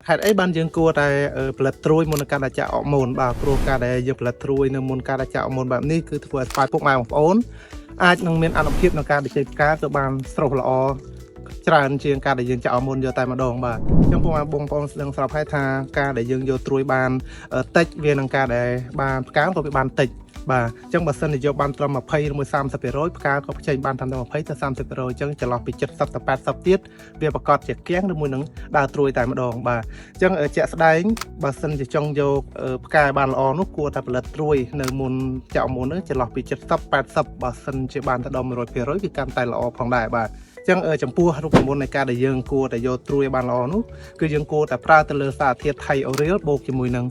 ហេតុអីបានយើងគួរតែផលិតត្រួយមុននឹងការដាក់ចាក់អរម៉ូនបាទព្រោះការដែលយើងផលិតត្រួយនៅមុនការដាក់ចាក់អរម៉ូនបែបនេះគឺធ្វើឲ្យស្វាយពុកម៉ែបងប្អូនអាចនឹងមានអនុភាពក្នុងការបញ្ចេញផ្កាទៅបានស្រស់ល្អច្រើនជាងការដែលយើងចាក់អរម៉ូនយកតែម្ដងបាទអញ្ចឹងពុកម៉ែបងប្អូនស្ដឹងស្រាប់ហើយថាការដែលយើងយកត្រួយបានតិចវានឹងការដែលបានផ្កាក៏វាបានតិចបាទអញ្ចឹងបើសិនជាយកបានត្រឹម20ឬ30%ផ្កាក៏ចេញបានតាមតែ20ទៅ30%អញ្ចឹងចន្លោះពី70ទៅ80ទៀតវាប្រកាសជាគៀងឬមួយនឹងដើរត្រួយតែម្ដងបាទអញ្ចឹងជាក់ស្ដែងបើសិនជាចង់យកផ្កាបានល្អនោះគួរតែផលិតត្រួយនៅមុនចាក់មុននោះចន្លោះពី70 80បើសិនជាបានទៅដល់ 100% វាកាន់តែល្អផងដែរបាទចឹងចំពោះរូបមន្តនៃការដែលយើងគួរតែយកត្រួយបានល្អនោះគឺយើងគួរតែប្រើទៅលើសារធាតុថៃអូរៀលបូកជាមួយនឹង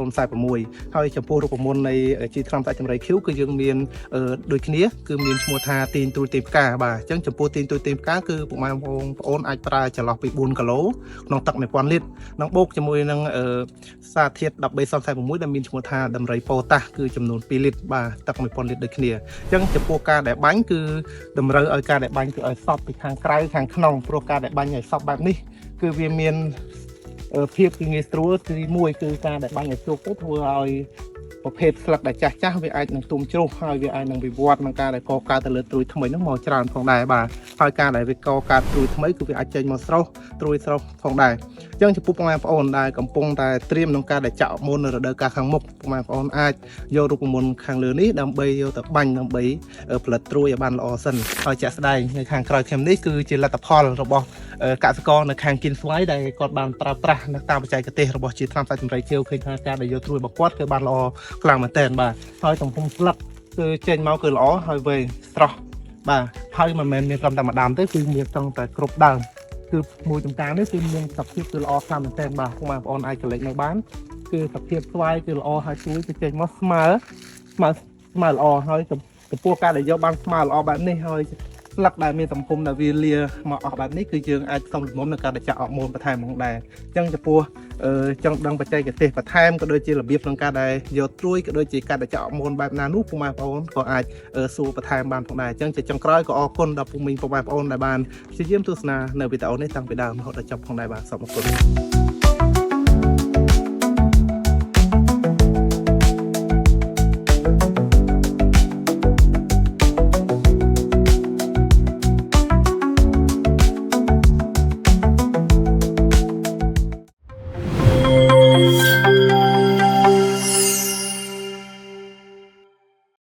13046ហើយចំពោះរូបមន្តនៃជីថ្នាំសាច់ចម្រៃ Q គឺយើងមានដូចគ្នាគឺមានឈ្មោះថាទីងត្រួយទីផ្កាបាទអញ្ចឹងចំពោះទីងត្រួយទីផ្កាគឺពុកម៉ែបងប្អូនអាចប្រើចន្លោះពី4គីឡូក្នុងទឹក 1000 លីត្រនិងបូកជាមួយនឹងសារធាតុ13046ដែលមានឈ្មោះថាដំរីប៉ូតាសគឺចំនួន2លីត្របាទទឹក 1000 លីត្រដូចគ្នាអញ្ចឹងចំពោះការដែលបាញ់គឺតម្រូវឲ្យការដែលបាញ់គឺឲ្យសពពីខាងក្រៅខាងក្នុងព្រោះការដែលបាញ់ឲ្យសពបែបនេះគឺវាមានភាពងាយស្រួលទី1គឺការដែលបាញ់ឲ្យជោគទៅធ្វើឲ្យប្រភេទស្លឹកដែលចាស់វាអាចនឹងទុំជ្រុះហើយវាអាចនឹងវិវត្តនឹងការដែលកកើតទៅលើត្រួយថ្មីនោះមកច្រើនផងដែរបាទហើយការដែលវាកកើតត្រួយថ្មីគឺវាអាចចេញមកស្រស់ត្រួយស្រស់ផងដែរអញ្ចឹងចំពោះបងប្អូនដែលកំពុងតែត្រៀមក្នុងការដែលចាក់មុននៅរដូវកាលខាងមុខបងប្អូនអាចយករូបមន្តខាងលើនេះដើម្បីយកទៅបាញ់ដើម្បីផលិតត្រួយឲ្យបានល្អសិនហើយជាក់ស្ដែងនៅខាងក្រោយខ្ញុំនេះគឺជាលទ្ធផលរបស់កសិករនៅខាងគៀនស្វាយដែលគាត់បានប្រើប្រាស់នៅតាមបច្ចេកទេសរបស់ជាថ្នាំសាច់ចម្រៃ Q ឃើញថាការដែលយកត្រួយរបស់គាត់គឺបានល្អខ្លាំងមែនទែនបាទហើយទំហំស្លឹកគឺចេញមកគឺល្អហើយវែងស្រស់បាទហើយមិនមែនមានត្រឹមតែម្ដងទេគឺមានត្រង់តែគ្រប់ដើមគឺមួយចំការនេះគឺមានសភាពគឺល្អខ្លាំងមែនទែនបាទបងប្អូនអាចកលេចនៅបានគឺសភាពស្វាយគឺល្អហើយជួយទៅចេញមកស្មើល្អហើយចំពោះការដែលយកបានស្មើល្អបែបនេះហើយស្លឹកដែលមានទំហំដែលវាលាមកអស់បែបនេះគឺយើងអាចសំលំនៅការដាក់អរម៉ូនបន្ថែមផងដែរអញ្ចឹងចំពោះចង់ដឹងបច្ចេកទេសបន្ថែមក៏ដូចជារបៀបក្នុងការដែលយកត្រួយក៏ដូចជាការដាក់អរម៉ូនបែបណានោះពុកម៉ែបងប្អូនក៏អាចសួរបន្ថែមបានផងដែរអញ្ចឹងជាចុងក្រោយក៏អរគុណដល់ពុកមីងពុកម៉ែបងប្អូនដែលបានព្យាយាមទស្សនានៅវីដេអូនេះតាំងពីដើមរហូតដល់ចប់ផងដែរបាទសូមអរគុណ